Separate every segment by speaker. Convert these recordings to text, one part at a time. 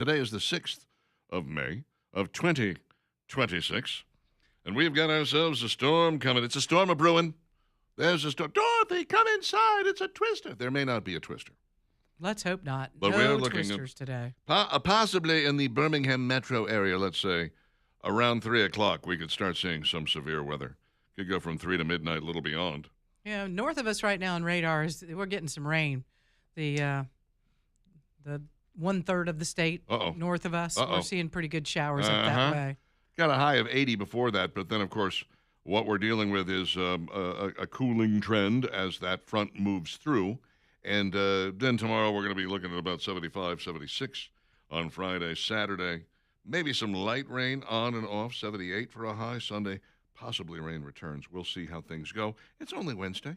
Speaker 1: Today is the 6th of May of 2026, and we've got ourselves a storm coming. It's a storm a brewing. There's a storm. Dorothy, come inside. It's a twister. There may not be a twister.
Speaker 2: Let's hope not.
Speaker 1: But
Speaker 2: no
Speaker 1: we're looking
Speaker 2: twisters today.
Speaker 1: Possibly in the Birmingham metro area, let's say, around 3 o'clock, we could start seeing some severe weather. Could go from 3 to midnight, a little beyond.
Speaker 2: Yeah, north of us right now on radar we're getting some rain. The 1/3 of the state north of us, we're seeing pretty good showers up that way.
Speaker 1: Got a high of 80 before that, but then, of course, what we're dealing with is a cooling trend as that front moves through. And then tomorrow we're going to be looking at about 75, 76 on Friday, Saturday. Maybe some light rain on and off, 78 for a high. Sunday, possibly rain returns. We'll see how things go. It's only Wednesday.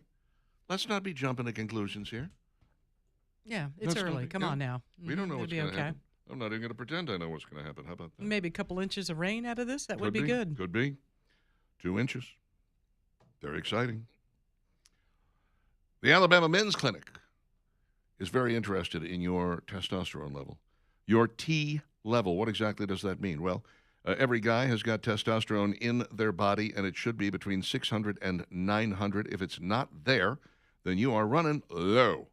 Speaker 1: Let's not be jumping to conclusions here.
Speaker 2: Yeah, it's early. Come on now.
Speaker 1: We don't know what's
Speaker 2: going
Speaker 1: to happen. I'm not even going to pretend I know what's going to happen. How about that?
Speaker 2: Maybe a couple inches of rain out of this. That would be good.
Speaker 1: Could be. 2 inches. Very exciting. The Alabama Men's Clinic is very interested in your testosterone level. Your T level. What exactly does that mean? Well, every guy has got testosterone in their body, and it should be between 600 and 900. If it's not there, then you are running low.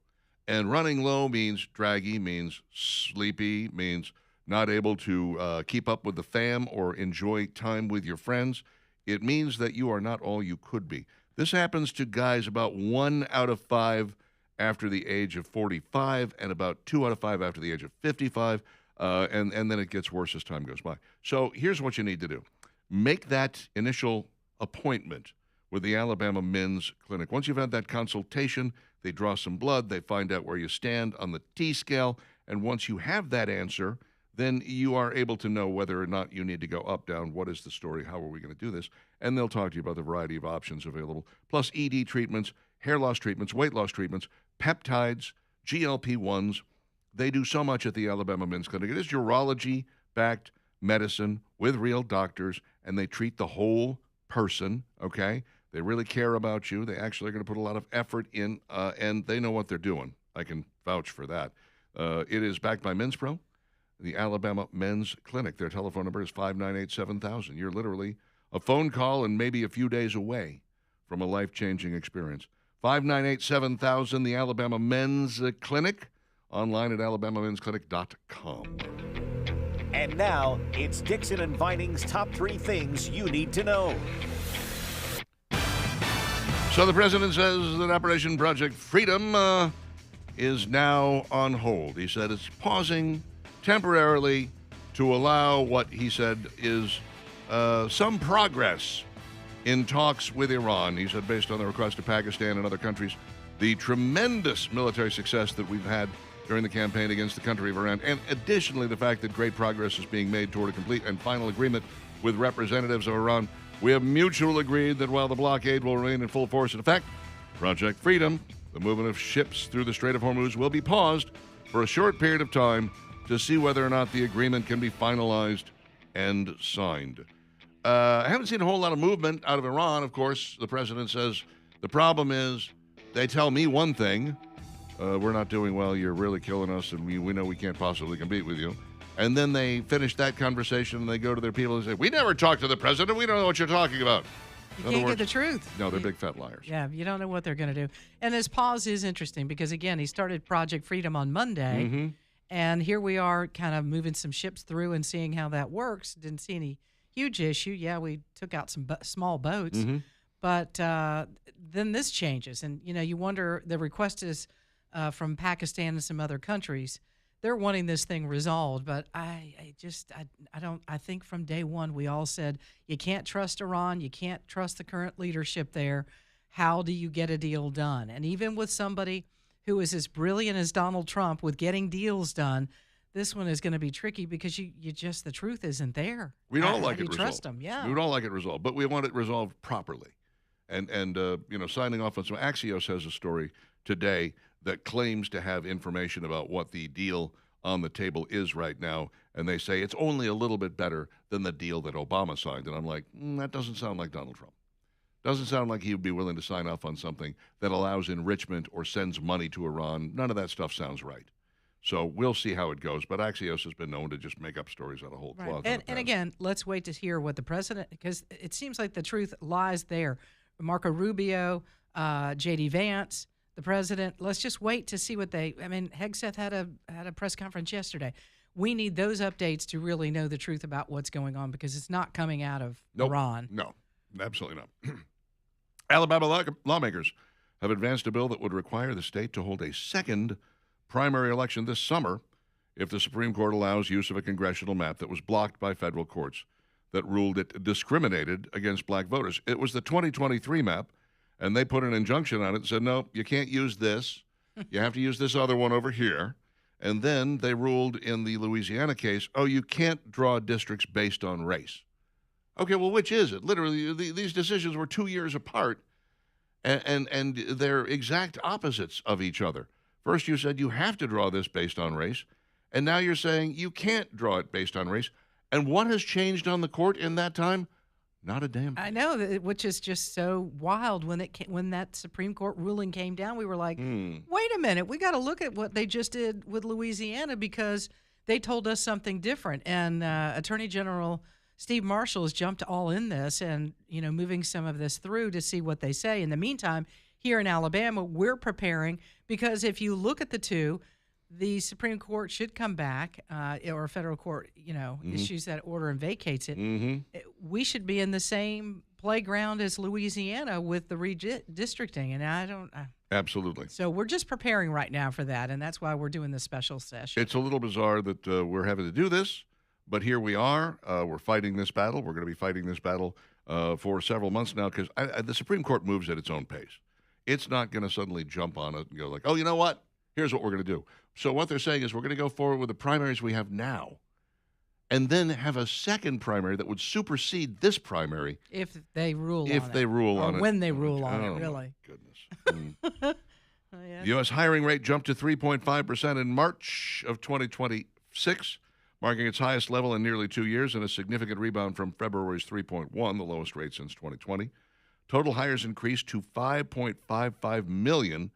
Speaker 1: And running low means draggy, means sleepy, means not able to keep up with the fam or enjoy time with your friends. It means that you are not all you could be. This happens to guys about 1 out of 5 after the age of 45 and about 2 out of 5 after the age of 55, and then it gets worse as time goes by. So here's what you need to do. Make that initial appointment with the Alabama Men's Clinic. Once you've had that consultation, they draw some blood, they find out where you stand on the T scale, and once you have that answer, then you are able to know whether or not you need to go up, down, what is the story, how are we going to do this, and they'll talk to you about the variety of options available, plus ED treatments, hair loss treatments, weight loss treatments, peptides, GLP-1s. They do so much at the Alabama Men's Clinic. It is urology-backed medicine with real doctors, and they treat the whole person, okay? They really care about you. They actually are going to put a lot of effort in, and they know what they're doing. I can vouch for that. It is backed by Men's Pro, the Alabama Men's Clinic. Their telephone number is 598-7000. You're literally a phone call and maybe a few days away from a life-changing experience. 598-7000, the Alabama Men's Clinic, online at alabamamensclinic.com.
Speaker 3: And now, it's Dixon and Vining's top 3 things you need to know.
Speaker 1: So the president says that Operation Project Freedom is now on hold. He said it's pausing temporarily to allow what he said is some progress in talks with Iran. He said based on the request of Pakistan and other countries, the tremendous military success that we've had during the campaign against the country of Iran, and additionally the fact that great progress is being made toward a complete and final agreement with representatives of Iran, we have mutually agreed that while the blockade will remain in full force and effect, Project Freedom, the movement of ships through the Strait of Hormuz, will be paused for a short period of time to see whether or not the agreement can be finalized and signed. I haven't seen a whole lot of movement out of Iran. Of course, the president says the problem is they tell me one thing, we're not doing well, you're really killing us, and we know we can't possibly compete with you. And then they finish that conversation and they go to their people and say, we never talked to the president, we don't know what you're talking about.
Speaker 2: You can't get the truth.
Speaker 1: No, they're big fat liars.
Speaker 2: Yeah, you don't know what they're going to do. And this pause is interesting because, again, he started Project Freedom on Monday, and here we are kind of moving some ships through and seeing how that works. Didn't see any huge issue. Yeah, we took out some small boats, but then this changes. And, you wonder, the request is from Pakistan and some other countries. They're wanting this thing resolved, but I think from day one we all said you can't trust Iran, you can't trust the current leadership there. How do you get a deal done? And even with somebody who is as brilliant as Donald Trump with getting deals done, this one is going to be tricky because you just the truth isn't there.
Speaker 1: We'd all like it resolved.
Speaker 2: Trust them, yeah.
Speaker 1: We'd all like it resolved, but we want it resolved properly. And signing off on some Axios has a story today that claims to have information about what the deal on the table is right now, and they say it's only a little bit better than the deal that Obama signed. And I'm like, that doesn't sound like Donald Trump. Doesn't sound like he would be willing to sign off on something that allows enrichment or sends money to Iran. None of that stuff sounds right. So we'll see how it goes. But Axios has been known to just make up stories out of whole cloth.
Speaker 2: And again, let's wait to hear what the president, because it seems like the truth lies there. Marco Rubio, J.D. Vance, the president. Let's just wait to see what they. I mean, Hegseth had a press conference yesterday. We need those updates to really know the truth about what's going on, because it's not coming out of Iran.
Speaker 1: No, absolutely not. Alabama lawmakers have advanced a bill that would require the state to hold a second primary election this summer if the Supreme Court allows use of a congressional map that was blocked by federal courts that ruled it discriminated against black voters. It was the 2023 map, and they put an injunction on it and said, no, you can't use this. You have to use this other one over here. And then they ruled in the Louisiana case, oh, you can't draw districts based on race. Okay, well, which is it? Literally, these decisions were 2 years apart, and they're exact opposites of each other. First, you said you have to draw this based on race, and now you're saying you can't draw it based on race. And what has changed on the court in that time? Not a damn thing.
Speaker 2: I know, which is just so wild. When that Supreme Court ruling came down, we were like, wait a minute, we got to look at what they just did with Louisiana, because they told us something different. And Attorney General Steve Marshall has jumped all in this and, moving some of this through to see what they say. In the meantime, here in Alabama, we're preparing, because if you look at the two, the Supreme Court should come back, or a federal court, issues that order and vacates it. We should be in the same playground as Louisiana with the redistricting, and
Speaker 1: Absolutely.
Speaker 2: So we're just preparing right now for that, and that's why we're doing this special session.
Speaker 1: It's a little bizarre that we're having to do this, but here we are. We're fighting this battle. We're going to be fighting this battle for several months now, because the Supreme Court moves at its own pace. It's not going to suddenly jump on it and go like, oh, you know what? Here's what we're going to do. So what they're saying is we're going to go forward with the primaries we have now, and then have a second primary that would supersede this primary
Speaker 2: if they rule on it.
Speaker 1: If they rule on it.
Speaker 2: Or when they rule on it, really.
Speaker 1: Goodness. The U.S. hiring rate jumped to 3.5% in March of 2026, marking its highest level in nearly 2 years and a significant rebound from February's 3.1, the lowest rate since 2020. Total hires increased to 5.55 million,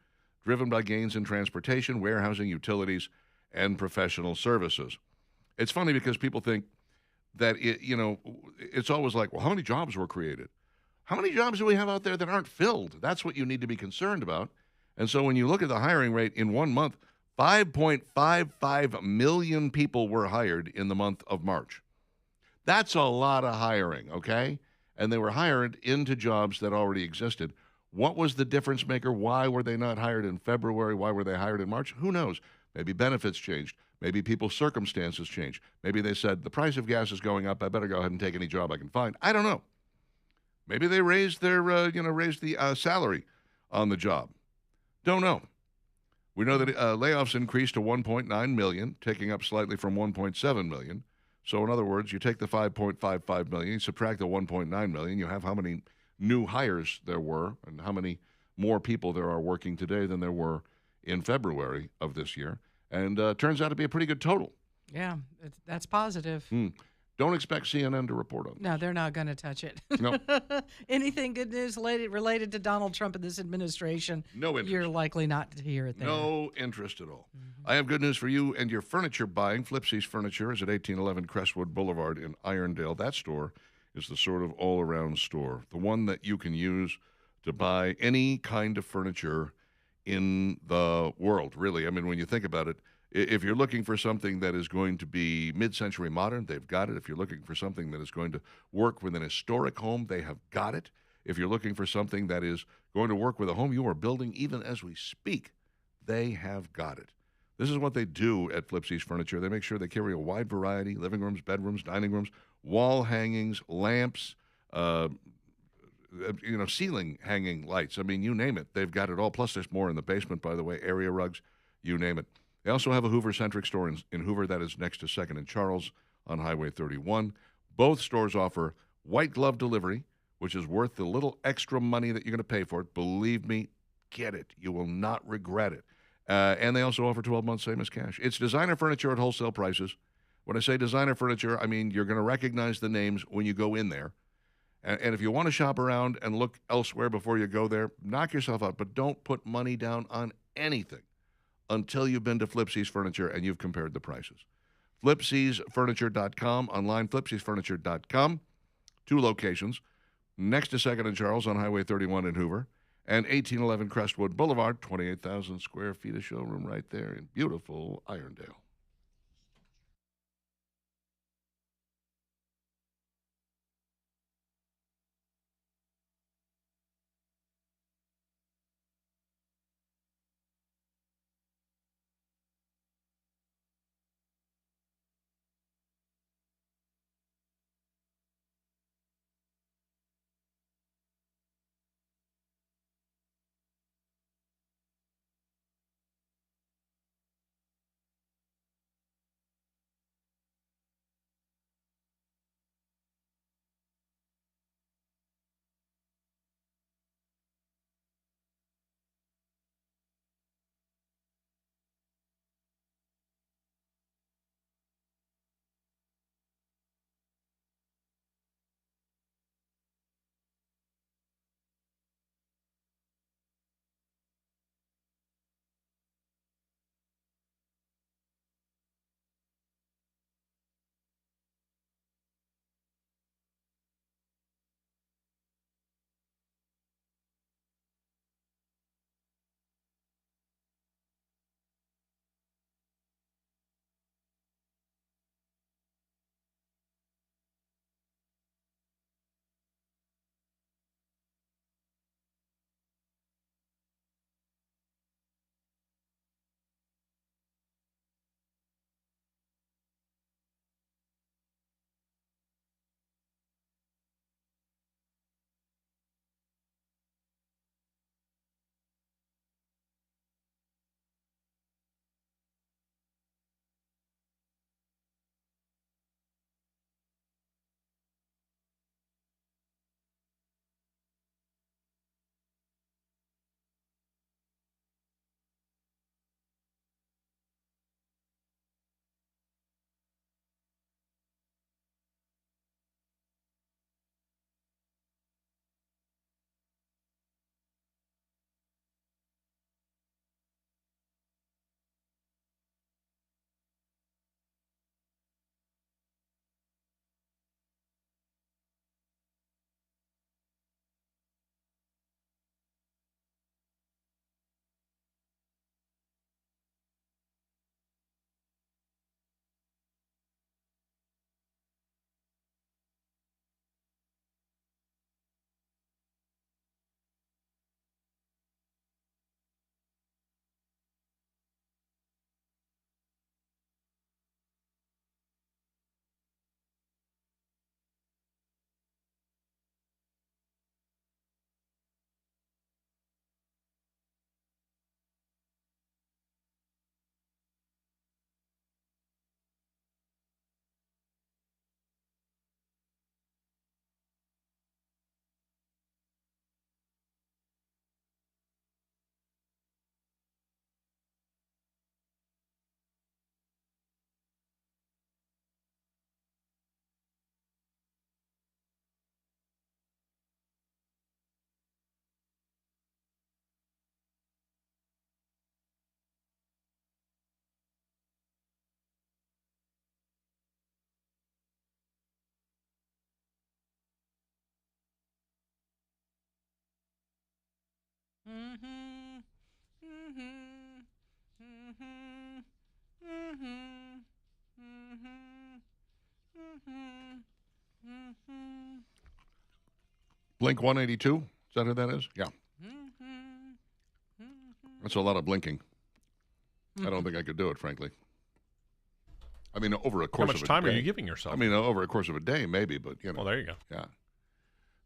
Speaker 1: driven by gains in transportation, warehousing, utilities, and professional services. It's funny because people think that, it's always like, well, how many jobs were created? How many jobs do we have out there that aren't filled? That's what you need to be concerned about. And so when you look at the hiring rate in 1 month, 5.55 million people were hired in the month of March. That's a lot of hiring, okay? And they were hired into jobs that already existed. What was the difference maker? Why were they not hired in February? Why were they hired in March? Who knows? Maybe benefits changed. Maybe people's circumstances changed. Maybe they said, the price of gas is going up. I better go ahead and take any job I can find. I don't know. Maybe they raised their, raised the salary on the job. Don't know. We know that layoffs increased to 1.9 million, taking up slightly from 1.7 million. So in other words, you take the 5.55 million, you subtract the 1.9 million, you have how many new hires there were and how many more people there are working today than there were in February of this year. And turns out to be a pretty good total.
Speaker 2: Yeah, that's positive.
Speaker 1: Don't expect CNN to report on this.
Speaker 2: No, they're not going to touch it.
Speaker 1: No.
Speaker 2: Anything good news related to Donald Trump and this administration,
Speaker 1: no interest.
Speaker 2: You're likely not to hear it there.
Speaker 1: No interest at all. I have good news for you and your furniture buying. Flipsy's Furniture is at 1811 Crestwood Boulevard in Irondale. That store is the sort of all-around store, the one that you can use to buy any kind of furniture in the world, really. I mean, when you think about it, if you're looking for something that is going to be mid-century modern, they've got it. If you're looking for something that is going to work with an historic home, they have got it. If you're looking for something that is going to work with a home you are building even as we speak, they have got it. This is what they do at Flipsy's Furniture. They make sure they carry a wide variety, living rooms, bedrooms, dining rooms, wall hangings, lamps, ceiling hanging lights. I mean, you name it. They've got it all. Plus, there's more in the basement, by the way, area rugs, you name it. They also have a Hoover-centric store in Hoover that is next to 2nd and Charles on Highway 31. Both stores offer white glove delivery, which is worth the little extra money that you're going to pay for it. Believe me, get it. You will not regret it. And they also offer 12 months same as cash. It's designer furniture at wholesale prices. When I say designer furniture, I mean you're going to recognize the names when you go in there. And if you want to shop around and look elsewhere before you go there, knock yourself out. But don't put money down on anything until you've been to Flipsy's Furniture and you've compared the prices. Flipsy'sFurniture.com, online, Flipsy'sFurniture.com. 2 locations, next to 2nd and Charles on Highway 31 in Hoover, and 1811 Crestwood Boulevard, 28,000 square feet of showroom right there in beautiful Irondale.
Speaker 2: Mm-hmm. Mm-hmm. Mm-hmm. Mm-hmm. Mm-hmm. Mm-hmm. Mm-hmm.
Speaker 1: Blink 182, is that who that is? Yeah.
Speaker 2: Mm-hmm.
Speaker 1: That's a lot of blinking. I don't think I could do it, frankly. I mean, over a course
Speaker 4: How
Speaker 1: of
Speaker 4: much
Speaker 1: a
Speaker 4: time
Speaker 1: day.
Speaker 4: are you giving yourself?
Speaker 1: I mean, over a course of a day, maybe, but, you know.
Speaker 4: Well, there you go.
Speaker 1: Yeah.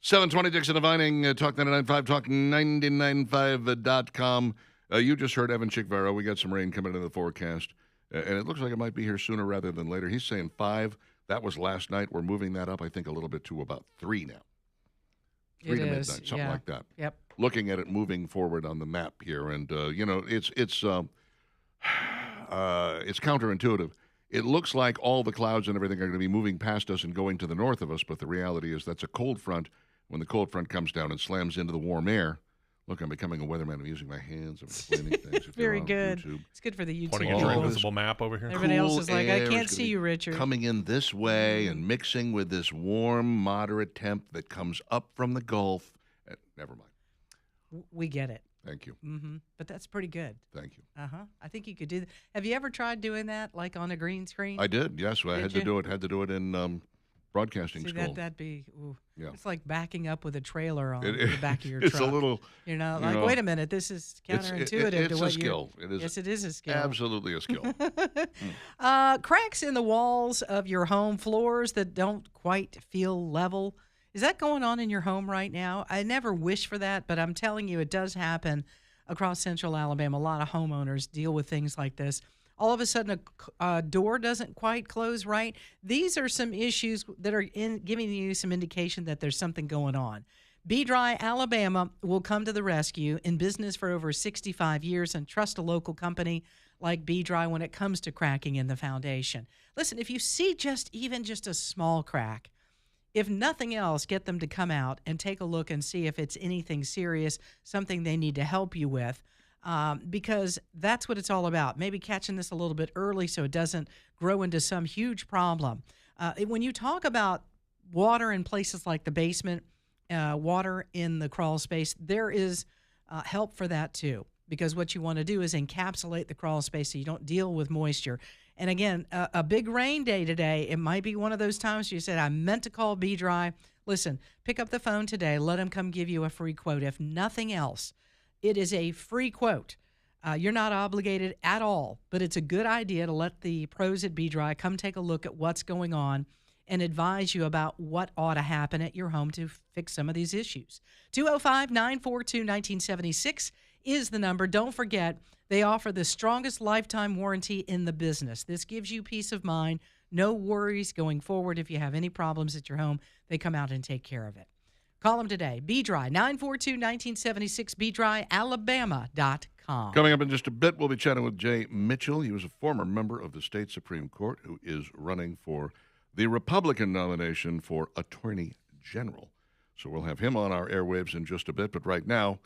Speaker 1: 720 Dixon and Vining, Talk 99.5, Talk99.5.com. You just heard Evan Chickvaro. We got some rain coming into the forecast, and it looks like it might be here sooner rather than later. He's saying 5. That was last night. We're moving that up, I think, a little bit to about 3 now. 3
Speaker 2: It
Speaker 1: to
Speaker 2: is,
Speaker 1: midnight, something
Speaker 2: yeah.
Speaker 1: like that.
Speaker 2: Yep.
Speaker 1: Looking at it moving forward on the map here, and, you know, it's counterintuitive. It looks like all the clouds and everything are going to be moving past us and going to the north of us, but the reality is that's a cold front. When the cold front comes down and slams into the warm air, Look, I'm becoming a weatherman. I'm using my hands. I'm explaining things. If
Speaker 2: Very
Speaker 1: you're on
Speaker 2: good.
Speaker 1: YouTube.
Speaker 2: It's good for the YouTube
Speaker 4: Pointing at your
Speaker 2: people.
Speaker 4: invisible map over here.
Speaker 2: Everybody else
Speaker 1: Cool
Speaker 2: is like, I
Speaker 1: air is
Speaker 2: can't
Speaker 1: gonna
Speaker 2: see
Speaker 1: be
Speaker 2: you, Richard.
Speaker 1: Coming in this way and mixing with this warm, moderate temp that comes up from the Gulf. Never mind.
Speaker 2: We get it.
Speaker 1: Thank you.
Speaker 2: But that's pretty good.
Speaker 1: Thank you.
Speaker 2: I think you could do that. Have you ever tried doing that, like on a green screen?
Speaker 1: I did. Yes, I
Speaker 2: Did
Speaker 1: had
Speaker 2: you?
Speaker 1: to do it. Had to do it in broadcasting
Speaker 2: See,
Speaker 1: school.
Speaker 2: that'd be, ooh.
Speaker 1: Yeah.
Speaker 2: It's like backing up with a trailer on
Speaker 1: It-
Speaker 2: the back of your
Speaker 1: it's
Speaker 2: truck.
Speaker 1: a little.
Speaker 2: You know,
Speaker 1: you
Speaker 2: like,
Speaker 1: know,
Speaker 2: wait a minute, this is counterintuitive
Speaker 1: it's
Speaker 2: to
Speaker 1: a
Speaker 2: what
Speaker 1: skill. It is.
Speaker 2: Yes, it is a skill.
Speaker 1: Absolutely a skill.
Speaker 2: Cracks in the walls of your home, floors that don't quite feel level. Is that going on in your home right now? I never wish for that, but I'm telling you, it does happen across central Alabama. A lot of homeowners deal with things like this. All of a sudden, a door doesn't quite close right. These are some issues that are giving you some indication that there's something going on. Be Dry Alabama will come to the rescue. In business for over 65 years, and trust a local company like Be Dry when it comes to cracking in the foundation. Listen, if you see even just a small crack, if nothing else, get them to come out and take a look and see if it's anything serious, something they need to help you with. Because that's what it's all about. Maybe catching this a little bit early so it doesn't grow into some huge problem. When you talk about water in places like the basement, water in the crawl space, there is help for that too. Because what you want to do is encapsulate the crawl space so you don't deal with moisture. And again, a big rain day today, it might be one of those times you said, I meant to call Be Dry. Listen, pick up the phone today. Let them come give you a free quote. If nothing else, it is a free quote. You're not obligated at all, but it's a good idea to let the pros at Be Dry come take a look at what's going on and advise you about what ought to happen at your home to fix some of these issues. 205-942-1976 is the number. Don't forget, they offer the strongest lifetime warranty in the business. This gives you peace of mind. No worries going forward. If you have any problems at your home, they come out and take care of it. Call them today. Be Dry, 942-1976, BeDryAlabama.com.
Speaker 1: Coming up in just a bit, we'll be chatting with Jay Mitchell. He was a former member of the state Supreme Court who is running for the Republican nomination for Attorney General. So we'll have him on our airwaves in just a bit. But right now,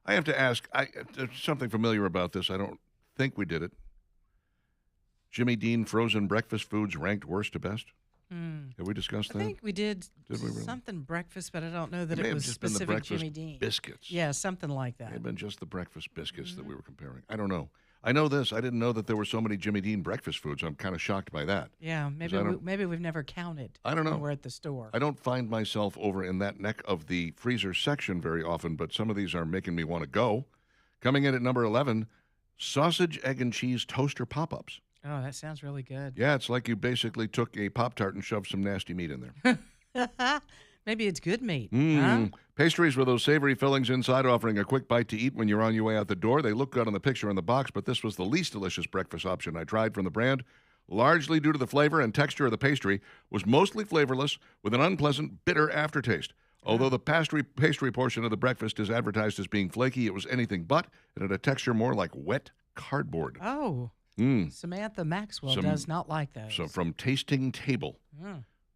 Speaker 1: I have to ask, there's something familiar about this. I don't think we did it. Jimmy Dean frozen breakfast foods ranked worst to best? Have we discussed
Speaker 2: I
Speaker 1: that?
Speaker 2: think we did
Speaker 1: Did we really?
Speaker 2: something breakfast, but I don't know that
Speaker 1: It may
Speaker 2: it
Speaker 1: have
Speaker 2: was
Speaker 1: just been the
Speaker 2: specific
Speaker 1: breakfast
Speaker 2: Jimmy Dean.
Speaker 1: biscuits.
Speaker 2: Yeah, something like
Speaker 1: It
Speaker 2: that.
Speaker 1: may have been just the breakfast biscuits that we were comparing. I don't know. I know this. I didn't know that there were so many Jimmy Dean breakfast foods. I'm kind of shocked by that.
Speaker 2: Yeah, maybe
Speaker 1: I don't-
Speaker 2: maybe we've never counted.
Speaker 1: I don't know.
Speaker 2: When we're at the store.
Speaker 1: I don't find myself over in that neck of the freezer section very often, but some of these are making me want to go. Coming in at number 11, sausage, egg, and cheese toaster pop-ups.
Speaker 2: Oh, that sounds really good.
Speaker 1: Yeah, it's like you basically took a Pop-Tart and shoved some nasty meat in there.
Speaker 2: Maybe it's good meat. Huh?
Speaker 1: Pastries with those savory fillings inside, offering a quick bite to eat when you're on your way out the door. They look good on the picture in the box, but this was the least delicious breakfast option I tried from the brand. Largely due to the flavor and texture of the pastry, was mostly flavorless with an unpleasant, bitter aftertaste. Although the pastry portion of the breakfast is advertised as being flaky, it was anything but. It had a texture more like wet cardboard.
Speaker 2: Oh, Samantha Maxwell
Speaker 1: Some-
Speaker 2: does not like those.
Speaker 1: So from Tasting Table,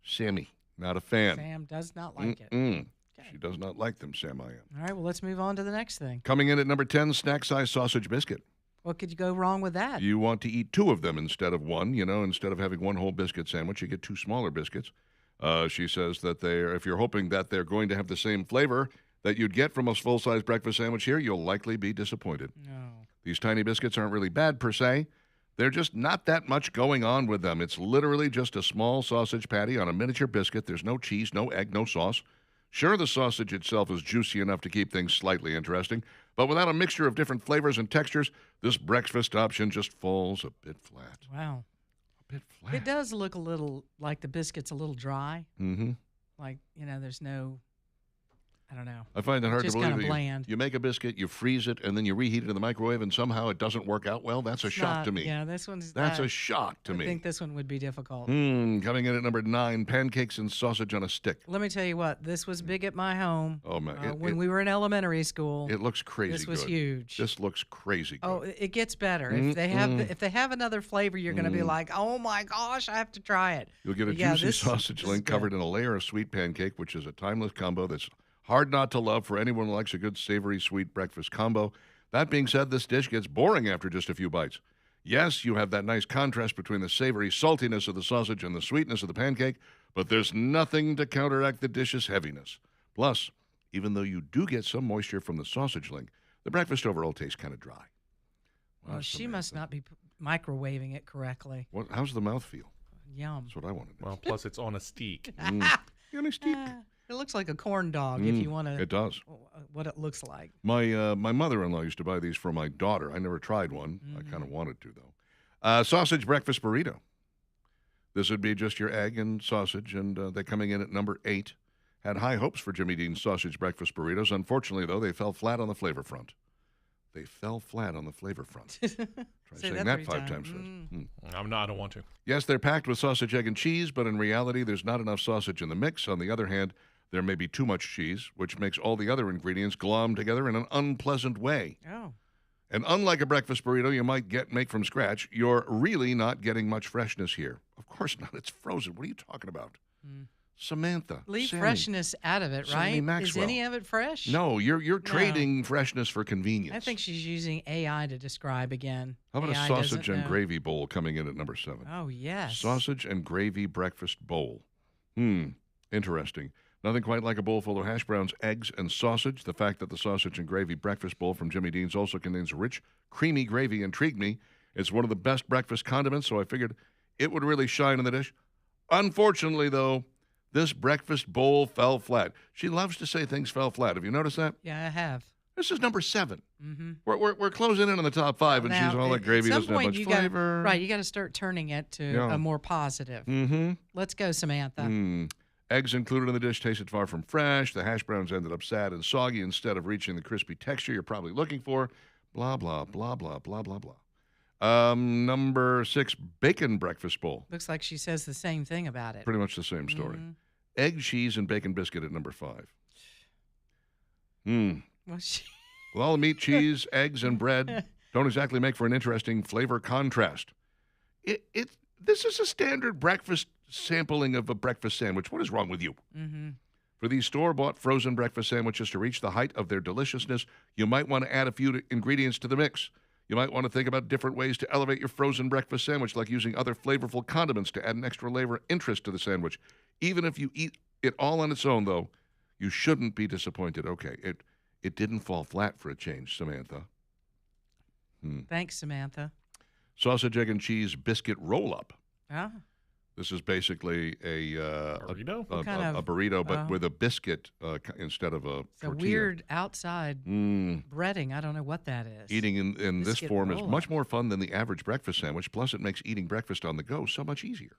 Speaker 1: Sammy, not a fan.
Speaker 2: Sam does not like it.
Speaker 1: She does not like them, Sam I am.
Speaker 2: All right, well, let's move on to the next thing.
Speaker 1: Coming in at number 10, snack-size sausage biscuit.
Speaker 2: What could you go wrong with that?
Speaker 1: You want to eat two of them instead of one. Instead of having one whole biscuit sandwich, you get two smaller biscuits. She says that if you're hoping that they're going to have the same flavor that you'd get from a full-size breakfast sandwich here, you'll likely be disappointed.
Speaker 2: No.
Speaker 1: These tiny biscuits aren't really bad per se. They're just not that much going on with them. It's literally just a small sausage patty on a miniature biscuit. There's no cheese, no egg, no sauce. Sure, the sausage itself is juicy enough to keep things slightly interesting, but without a mixture of different flavors and textures, this breakfast option just falls a bit flat.
Speaker 2: Wow.
Speaker 1: A bit flat.
Speaker 2: It does look a little like the biscuit's a little dry.
Speaker 1: Mm-hmm.
Speaker 2: Like, there's no, I don't know.
Speaker 1: I find it hard to
Speaker 2: Just
Speaker 1: believe
Speaker 2: kinda
Speaker 1: that
Speaker 2: bland.
Speaker 1: you make a biscuit, you freeze it, and then you reheat it in the microwave, and somehow it doesn't work out well. That's a shock to me.
Speaker 2: Yeah, this one's.
Speaker 1: That's a shock to
Speaker 2: I
Speaker 1: me.
Speaker 2: think this one would be difficult.
Speaker 1: Coming in at number 9, pancakes and sausage on a stick.
Speaker 2: Let me tell you what, this was big at my home.
Speaker 1: Oh, my.
Speaker 2: When we were in elementary school.
Speaker 1: It looks crazy
Speaker 2: This was
Speaker 1: good.
Speaker 2: huge.
Speaker 1: This looks crazy good.
Speaker 2: Oh, it gets better. If they have another flavor, you're going to be like, oh my gosh, I have to try it.
Speaker 1: You'll get a
Speaker 2: But yeah,
Speaker 1: juicy
Speaker 2: this
Speaker 1: sausage
Speaker 2: is
Speaker 1: link
Speaker 2: good.
Speaker 1: covered in a layer of sweet pancake, which is a timeless combo that's Hard not to love for anyone who likes a good savory, sweet breakfast combo. That being said, this dish gets boring after just a few bites. Yes, you have that nice contrast between the savory saltiness of the sausage and the sweetness of the pancake, but there's nothing to counteract the dish's heaviness. Plus, even though you do get some moisture from the sausage link, the breakfast overall tastes kind of dry.
Speaker 2: Well, she must not be microwaving it correctly.
Speaker 1: How's the mouth feel?
Speaker 2: Yum.
Speaker 1: That's what I want to know.
Speaker 4: Well, plus it's on a steak.
Speaker 1: On a steak.
Speaker 2: It looks like a corn dog if you want to.
Speaker 1: It does.
Speaker 2: What it looks like.
Speaker 1: My mother-in-law used to buy these for my daughter. I never tried one. I kind of wanted to, though. Sausage breakfast burrito. This would be just your egg and sausage, and they're coming in at number 8. Had high hopes for Jimmy Dean's sausage breakfast burritos. Unfortunately, though, they fell flat on the flavor front. They fell flat on the flavor front. Try
Speaker 2: Say
Speaker 1: saying that 5 times fast.
Speaker 4: I don't want to.
Speaker 1: Yes, they're packed with sausage, egg, and cheese, but in reality, there's not enough sausage in the mix. On the other hand, there may be too much cheese, which makes all the other ingredients glom together in an unpleasant way.
Speaker 2: Oh.
Speaker 1: And unlike a breakfast burrito you might make from scratch, you're really not getting much freshness here. Of course not. It's frozen. What are you talking about? Samantha.
Speaker 2: Leave
Speaker 1: Sammy.
Speaker 2: freshness out of it,
Speaker 1: Sammy
Speaker 2: right?
Speaker 1: Maxwell.
Speaker 2: Is any of it fresh?
Speaker 1: No, you're trading freshness for convenience.
Speaker 2: I think she's using AI to describe again.
Speaker 1: How about
Speaker 2: AI
Speaker 1: a sausage
Speaker 2: doesn't
Speaker 1: and
Speaker 2: know.
Speaker 1: gravy bowl coming in at number 7?
Speaker 2: Oh, yes.
Speaker 1: Sausage and gravy breakfast bowl. Interesting. Nothing quite like a bowl full of hash browns, eggs, and sausage. The fact that the sausage and gravy breakfast bowl from Jimmy Dean's also contains rich, creamy gravy intrigued me. It's one of the best breakfast condiments, so I figured it would really shine in the dish. Unfortunately, though, this breakfast bowl fell flat. She loves to say things fell flat. Have you noticed that?
Speaker 2: Yeah, I have.
Speaker 1: This is number 7. We're closing in on the top 5, and
Speaker 2: Now,
Speaker 1: she's all that gravy
Speaker 2: at some
Speaker 1: doesn't have
Speaker 2: point
Speaker 1: much
Speaker 2: you
Speaker 1: flavor.
Speaker 2: Right, you got to start turning it to
Speaker 1: Yeah.
Speaker 2: a more positive. Let's go, Samantha.
Speaker 1: Eggs included in the dish tasted far from fresh. The hash browns ended up sad and soggy instead of reaching the crispy texture you're probably looking for. Blah, blah, blah, blah, blah, blah, blah. Number 6, bacon breakfast bowl.
Speaker 2: Looks like she says the same thing about it.
Speaker 1: Pretty much the same story. Egg, cheese, and bacon biscuit at number 5.
Speaker 2: Well,
Speaker 1: With all the meat, cheese, eggs, and bread, don't exactly make for an interesting flavor contrast. This is a standard breakfast sampling of a breakfast sandwich. What is wrong with you? For these store-bought frozen breakfast sandwiches to reach the height of their deliciousness, you might want to add a few ingredients to the mix. You might want to think about different ways to elevate your frozen breakfast sandwich, like using other flavorful condiments to add an extra layer of interest to the sandwich. Even if you eat it all on its own, though, you shouldn't be disappointed. Okay, it didn't fall flat for a change, Samantha.
Speaker 2: Thanks, Samantha.
Speaker 1: Sausage, egg, and cheese biscuit roll-up.
Speaker 2: Ah,
Speaker 1: This is basically a
Speaker 4: Burrito?
Speaker 2: What kind
Speaker 1: a
Speaker 2: of-
Speaker 1: burrito, but with a biscuit instead of a
Speaker 2: it's a
Speaker 1: tortilla.
Speaker 2: weird outside breading. I don't know what that is.
Speaker 1: Eating in this
Speaker 2: Biscuit
Speaker 1: form is
Speaker 2: roll-up.
Speaker 1: much more fun than the average breakfast sandwich. Plus, it makes eating breakfast on the go so much easier.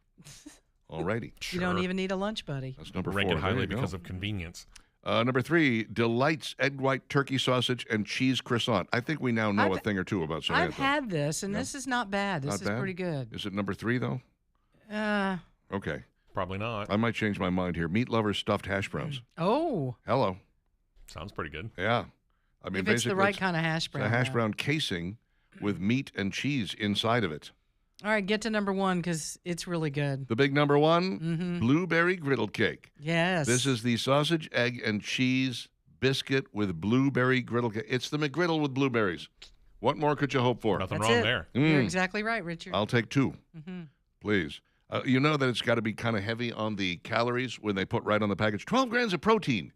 Speaker 1: Alrighty,
Speaker 2: You don't even need a lunch buddy.
Speaker 1: that's number
Speaker 4: Rank
Speaker 1: 4.
Speaker 4: it
Speaker 1: There
Speaker 4: highly
Speaker 1: you go.
Speaker 4: because of convenience.
Speaker 1: Number 3, Delight's egg white turkey sausage and cheese croissant. I think we now know a
Speaker 2: I've-
Speaker 1: thing or two about Samantha.
Speaker 2: I've had this, and this is not bad. This
Speaker 1: Not
Speaker 2: is
Speaker 1: bad?
Speaker 2: pretty good.
Speaker 1: Is it number 3 though? Okay,
Speaker 4: Probably not.
Speaker 1: I might change my mind here. Meat lovers stuffed hash browns.
Speaker 2: Oh,
Speaker 1: Hello.
Speaker 4: Sounds pretty good.
Speaker 1: Yeah. I mean,
Speaker 2: if it's the
Speaker 1: basically,
Speaker 2: right kind of hash
Speaker 1: it's
Speaker 2: brown.
Speaker 1: a hash
Speaker 2: though.
Speaker 1: brown casing with meat and cheese inside of it.
Speaker 2: All right, get to number 1 because it's really good.
Speaker 1: The big number 1, blueberry griddle cake.
Speaker 2: Yes.
Speaker 1: This is the sausage, egg, and cheese biscuit with blueberry griddle cake. It's the McGriddle with blueberries. What more could you hope for?
Speaker 4: Nothing
Speaker 2: That's
Speaker 4: wrong
Speaker 2: it.
Speaker 4: there.
Speaker 2: You're exactly right, Richard.
Speaker 1: I'll take 2, please. You know that it's got to be kind of heavy on the calories when they put right on the package. 12 grams of protein.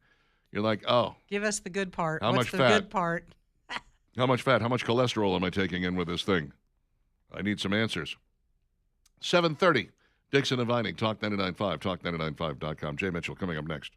Speaker 1: You're like, oh,
Speaker 2: Give us the good part.
Speaker 1: How much
Speaker 2: What's the
Speaker 1: fat?
Speaker 2: good part?
Speaker 1: how much fat, how much cholesterol am I taking in with this thing? I need some answers. 7:30, Dixon and Vining, Talk 99.5, talk995.com. Jay Mitchell coming up next.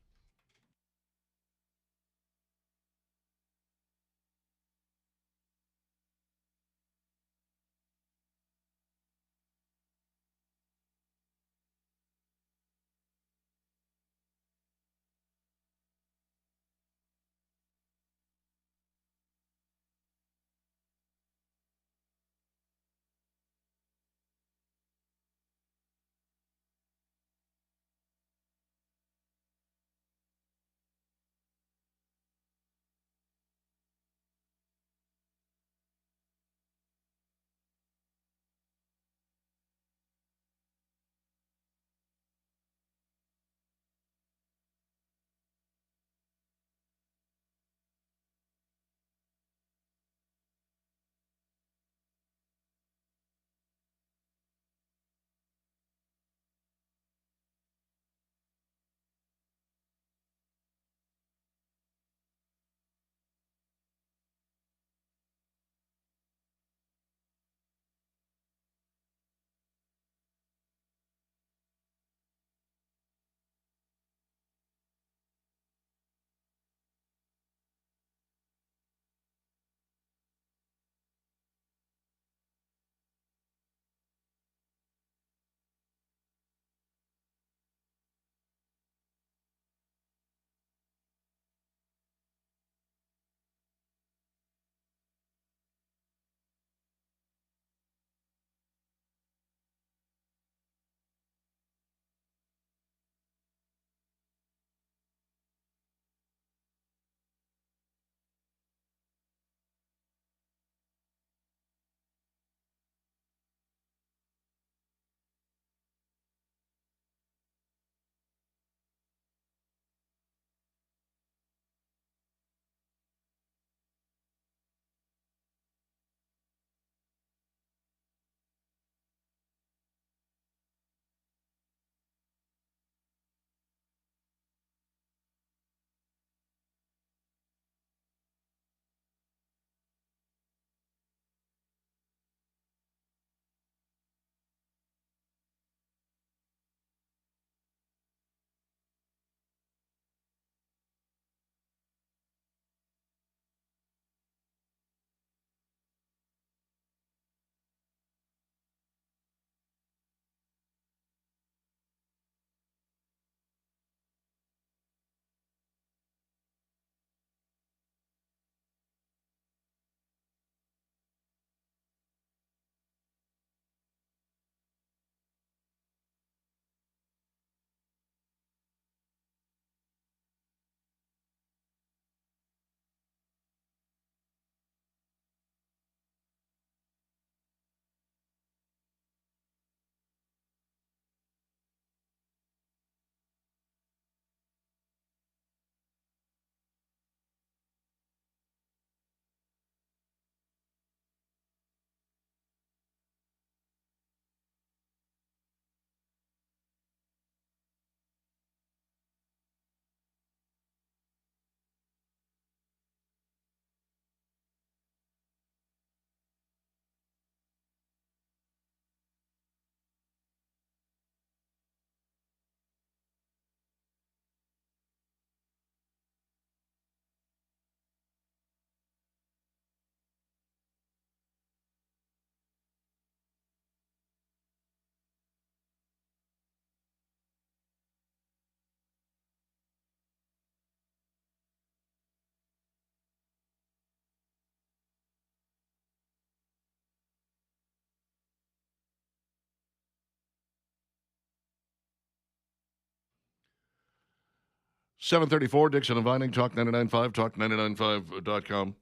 Speaker 1: 734, Dixon and Vining, Talk 99.5, talk995.com.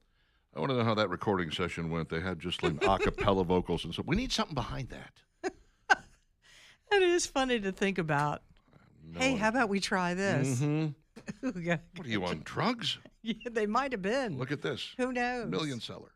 Speaker 1: I want to know how that recording session went. They had just like a cappella vocals and stuff. We need something behind that.
Speaker 2: It is funny to think about.
Speaker 1: No
Speaker 2: Hey,
Speaker 1: idea.
Speaker 2: how about we try this?
Speaker 1: What are you on, drugs?
Speaker 2: Yeah, they might have been.
Speaker 1: Look at this.
Speaker 2: Who knows?
Speaker 1: Million seller.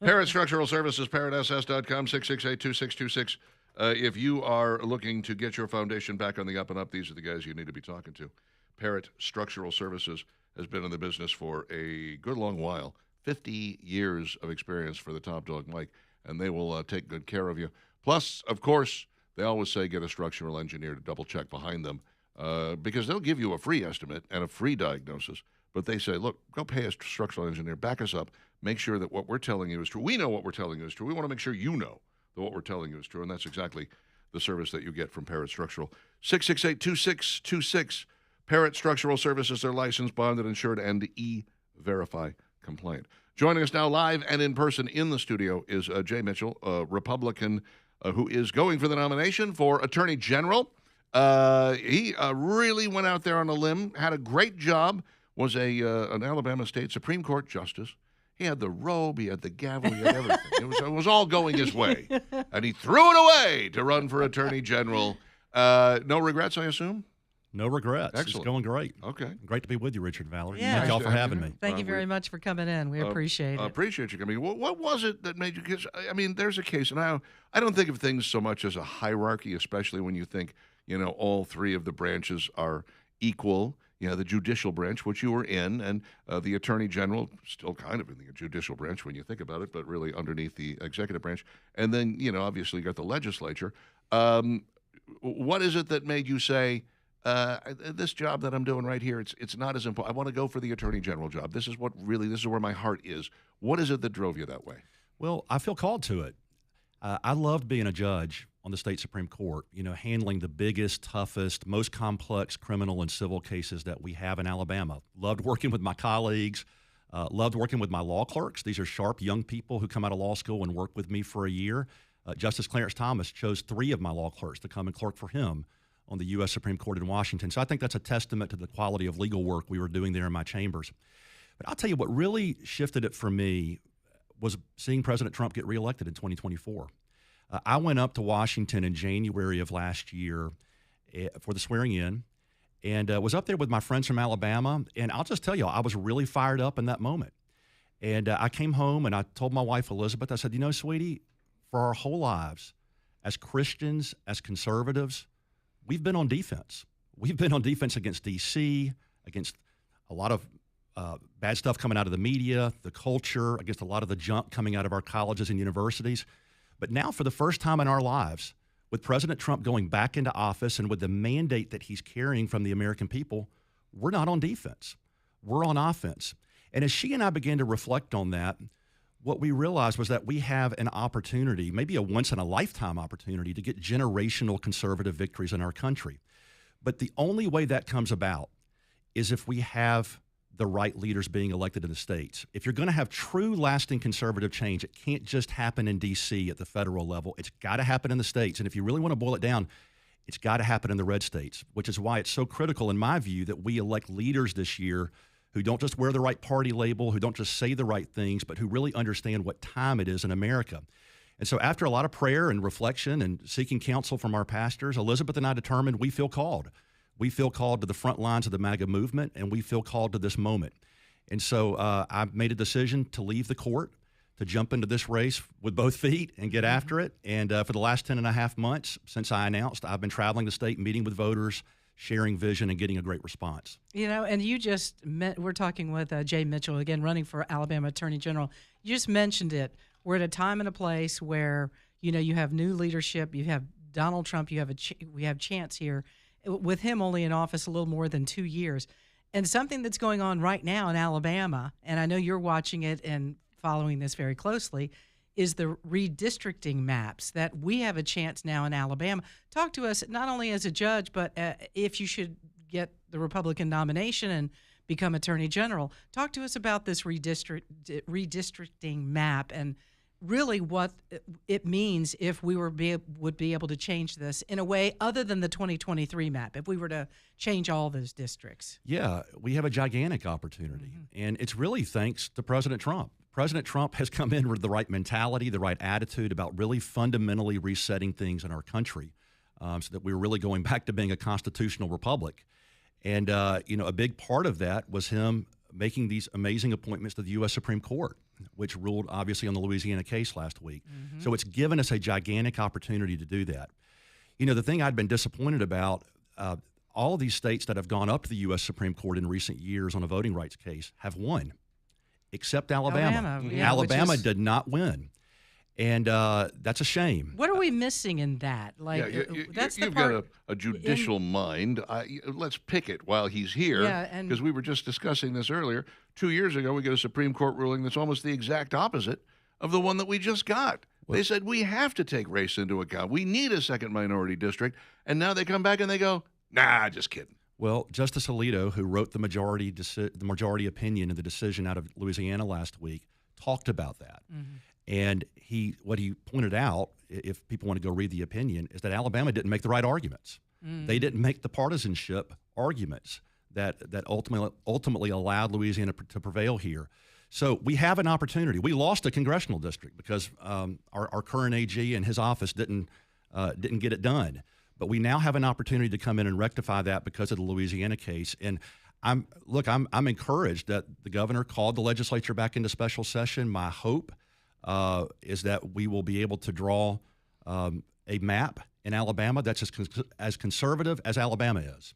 Speaker 1: Parrot Structural Services, parrotss.com, 668-2626. If you are looking to get your foundation back on the up and up, these are the guys you need to be talking to. Parrot Structural Services has been in the business for a good long while. 50 years of experience for the top dog, Mike, and they will take good care of you. Plus, of course, they always say get a structural engineer to double check behind them because they'll give you a free estimate and a free diagnosis. But they say, look, go pay a structural engineer, back us up, make sure that what we're telling you is true. We know what we're telling you is true. We want to make sure you know that what we're telling you is true, and that's exactly the service that you get from Parrot Structural. 668-2626. Parrot Structural Services, they're licensed, bonded, insured, and E-Verify compliant. Joining us now live and in person in the studio is Jay Mitchell, a Republican who is going for the nomination for Attorney General. He really went out there on a limb, had a great job, was an Alabama State Supreme Court justice. He had the robe, he had the gavel, he had everything. It was all going his way. And he threw it away to run for Attorney General. No regrets, I assume?
Speaker 5: No regrets.
Speaker 1: Excellent.
Speaker 5: It's going great.
Speaker 1: Okay.
Speaker 5: Great to be with you, Richard and Valerie.
Speaker 2: Yeah.
Speaker 5: Thank y'all
Speaker 1: Nice
Speaker 5: for
Speaker 1: to have
Speaker 5: having
Speaker 1: you.
Speaker 5: me.
Speaker 2: Thank you very much for coming in. We appreciate it.
Speaker 1: Appreciate you coming. What was it that made you? Because I mean, there's a case, and I don't think of things so much as a hierarchy, especially when you think all three of the branches are equal. The judicial branch, which you were in, and the Attorney General, still kind of in the judicial branch when you think about it, but really underneath the executive branch. And then, obviously you got the legislature. What is it that made you say, this job that I'm doing right here, it's not as important. I want to go for the Attorney General job. This is where my heart is. What is it that drove you that way?
Speaker 5: Well, I feel called to it. I loved being a judge on the state Supreme Court, handling the biggest, toughest, most complex criminal and civil cases that we have in Alabama. Loved working with my colleagues, loved working with my law clerks. These are sharp young people who come out of law school and work with me for a year. Justice Clarence Thomas chose 3 of my law clerks to come and clerk for him on the U.S. Supreme Court in Washington. So I think that's a testament to the quality of legal work we were doing there in my chambers. But I'll tell you what really shifted it for me was seeing President Trump get reelected in 2024. I went up to Washington in January of last year for the swearing in and was up there with my friends from Alabama. And I'll just tell you, I was really fired up in that moment. And I came home and I told my wife, Elizabeth, I said, sweetie, for our whole lives, as Christians, as conservatives, we've been on defense. We've been on defense against D.C., against a lot of bad stuff coming out of the media, the culture, against a lot of the junk coming out of our colleges and universities. But now, for the first time in our lives, with President Trump going back into office and with the mandate that he's carrying from the American people, we're not on defense. We're on offense. And as she and I began to reflect on that, what we realized was that we have an opportunity, maybe a once-in-a-lifetime opportunity, to get generational conservative victories in our country. But the only way that comes about is if we have the right leaders being elected in the states. If you're going to have true, lasting conservative change, it can't just happen in D.C. at the federal level. It's got to happen in the states. And if you really want to boil it down, it's got to happen in the red states, which is why it's so critical, in my view, that we elect leaders this year who don't just wear the right party label, who don't just say the right things, but who really understand what time it is in America. And so after a lot of prayer and reflection and seeking counsel from our pastors, Elizabeth and I determined we feel called. We feel called to the front lines of the MAGA movement, and we feel called to this moment. And so I made a decision to leave the court, to jump into this race with both feet and get after it. And for the last 10 and a half months since I announced, I've been traveling the state, meeting with voters, sharing vision, and getting a great response.
Speaker 2: And you just we're talking with Jay Mitchell, again, running for Alabama Attorney General. You just mentioned it. We're at a time and a place where, you have new leadership. You have Donald Trump. We have Chance here, with him only in office a little more than 2 years. And something that's going on right now in Alabama, and I know you're watching it and following this very closely, is the redistricting maps that we have a chance now in Alabama. Talk to us not only as a judge, but if you should get the Republican nomination and become Attorney General. Talk to us about this redistricting map and really what it means if we would be able to change this in a way other than the 2023 map, if we were to change all those districts.
Speaker 5: Yeah, we have a gigantic opportunity, and it's really thanks to President Trump. President Trump has come in with the right mentality, the right attitude about really fundamentally resetting things in our country, so that we're really going back to being a constitutional republic. And a big part of that was him making these amazing appointments to the U.S. Supreme Court, which ruled obviously on the Louisiana case last week. So it's given us a gigantic opportunity to do that. The thing I'd been disappointed about, all of these states that have gone up to the U.S. Supreme Court in recent years on a voting rights case have won, except Alabama.
Speaker 2: Yeah,
Speaker 5: Alabama did not win. And that's a shame.
Speaker 2: What are we missing in that? Like, that's the
Speaker 1: you've
Speaker 2: part.
Speaker 1: got a judicial mind. Let's pick it while he's here.
Speaker 2: Yeah,
Speaker 1: because we were just discussing this earlier. 2 years ago, we got a Supreme Court ruling that's almost the exact opposite of the one that we just got. They said we have to take race into account. We need a second minority district. And now they come back and they go, nah, just kidding.
Speaker 5: Well, Justice Alito, who wrote the majority opinion in the decision out of Louisiana last week, talked about that. And what he pointed out, if people want to go read the opinion, is that Alabama didn't make the right arguments. They didn't make the partisanship arguments that ultimately allowed Louisiana to prevail here. So we have an opportunity. We lost a congressional district because our current AG and his office didn't get it done. But we now have an opportunity to come in and rectify that because of the Louisiana case. And I'm encouraged that the governor called the legislature back into special session. My hope is that we will be able to draw a map in Alabama that's as conservative as Alabama is.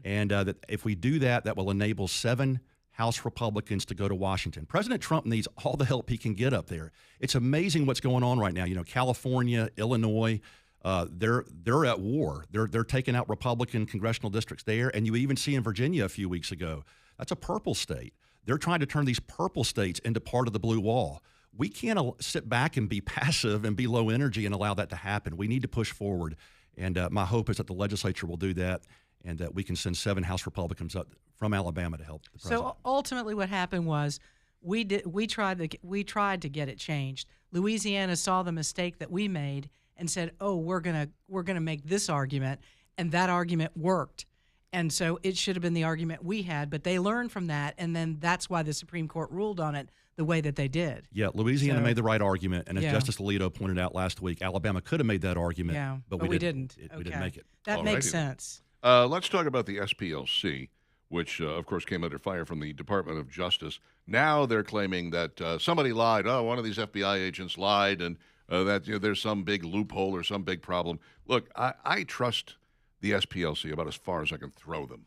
Speaker 5: And that if we do that, that will enable 7 House Republicans to go to Washington. President Trump needs all the help he can get up there. It's amazing what's going on right now. California, Illinois, they're at war. They're taking out Republican congressional districts there. And you even see in Virginia a few weeks ago, that's a purple state. They're trying to turn these purple states into part of the blue wall. We can't sit back and be passive and be low energy and allow that to happen. We need to push forward. And my hope is that the legislature will do that and that we can send 7 House Republicans up from Alabama to help the president.
Speaker 2: So ultimately what happened was we tried to get it changed. Louisiana saw the mistake that we made and said, "Oh, we're going to make this argument," and that argument worked. And so it should have been the argument we had, but they learned from that, and then that's why the Supreme Court ruled on it the way that they did.
Speaker 5: Yeah, Louisiana made the right argument, and as Justice Alito pointed out last week, Alabama could have made that argument, but we didn't. We didn't make it.
Speaker 2: That makes sense.
Speaker 1: Let's talk about the SPLC, which, of course, came under fire from the Department of Justice. Now they're claiming that somebody lied. Oh, one of these FBI agents lied, and that there's some big loophole or some big problem. Look, I trust the SPLC about as far as I can throw them.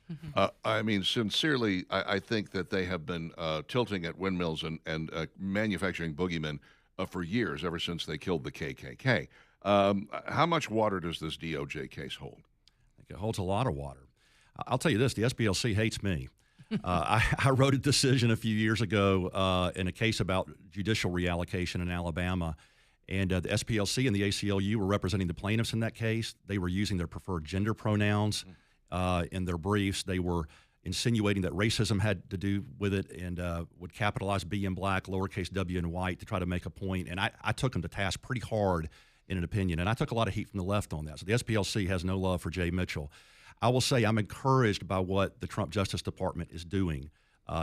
Speaker 1: I mean, sincerely, I think that they have been tilting at windmills and manufacturing boogeymen for years, ever since they killed the KKK. How much water does this DOJ case hold?
Speaker 5: I think it holds a lot of water. I'll tell you this, the SPLC hates me. I wrote a decision a few years ago in a case about judicial reallocation in Alabama, and the SPLC and the ACLU were representing the plaintiffs in that case. They were using their preferred gender pronouns in their briefs. They were insinuating that racism had to do with it and would capitalize B in black, lowercase w in white to try to make a point. And I took them to task pretty hard in an opinion, and I took a lot of heat from the left on that. So the SPLC has no love for Jay Mitchell. I will say I'm encouraged by what the Trump Justice Department is doing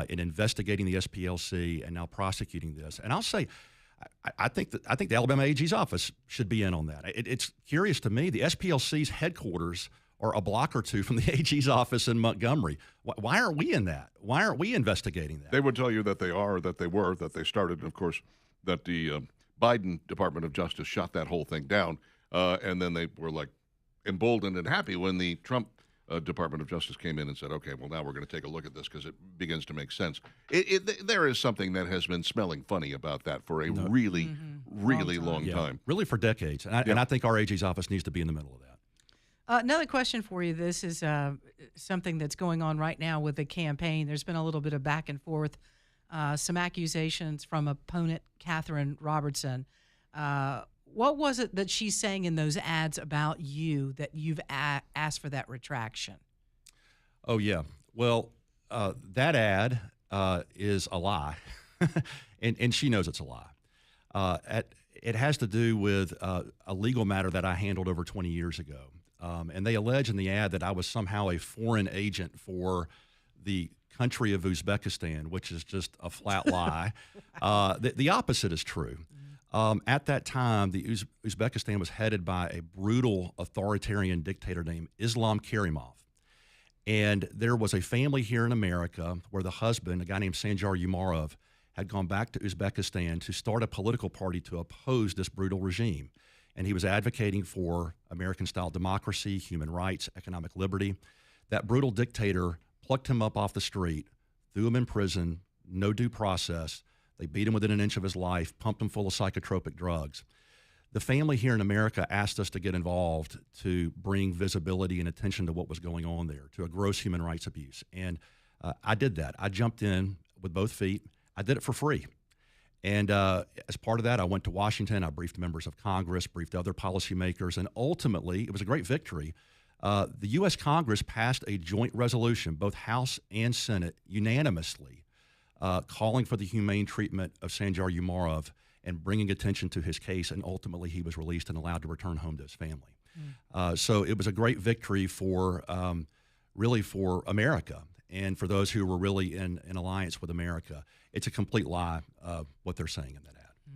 Speaker 5: in investigating the SPLC and now prosecuting this. And I'll say, I think the Alabama AG's office should be in on that. It's curious to me. The SPLC's headquarters are a block or two from the AG's office in Montgomery. Why aren't we in that? Why aren't we investigating that?
Speaker 1: They would tell you that they are, that they were, that they started, and of course, that the Biden Department of Justice shot that whole thing down, and then they were like emboldened and happy when the Trump Department of Justice came in and said, okay, well, now we're going to take a look at this because it begins to make sense. There is something that has been smelling funny about that for a really long time.
Speaker 5: Really for decades. And I think our AG's office needs to be in the middle of that.
Speaker 2: Another question for you. This is something that's going on right now with the campaign. There's been a little bit of back and forth, some accusations from opponent Catherine Robertson. What was it that she's saying in those ads about you that you've asked for that retraction?
Speaker 5: Oh, yeah. Well, that ad is a lie, and she knows it's a lie. It has to do with a legal matter that I handled over 20 years ago. And they allege in the ad that I was somehow a foreign agent for the country of Uzbekistan, which is just a flat lie. The opposite is true. At that time, the Uzbekistan was headed by a brutal authoritarian dictator named Islam Karimov. And there was a family here in America where the husband, a guy named Sanjar Umarov, had gone back to Uzbekistan to start a political party to oppose this brutal regime. And he was advocating for American-style democracy, human rights, economic liberty. That brutal dictator plucked him up off the street, threw him in prison, no due process. They beat him within an inch of his life, pumped him full of psychotropic drugs. The family here in America asked us to get involved to bring visibility and attention to what was going on there, to a gross human rights abuse. And I did that. I jumped in with both feet. I did it for free. And as part of that, I went to Washington. I briefed members of Congress, briefed other policymakers, and ultimately, it was a great victory. The U.S. Congress passed a joint resolution, both House and Senate, unanimously, calling for the humane treatment of Sanjar Umarov and bringing attention to his case, and ultimately he was released and allowed to return home to his family. So it was a great victory for, really for America and for those who were really in alliance with America. It's a complete lie, what they're saying in that ad.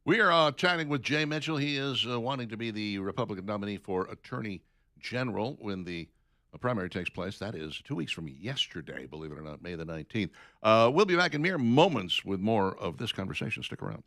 Speaker 1: We are chatting with Jay Mitchell. He is wanting to be the Republican nominee for Attorney General when the primary takes place. That is 2 weeks from yesterday, believe it or not, May the 19th. We'll be back in mere moments with more of this conversation. Stick around.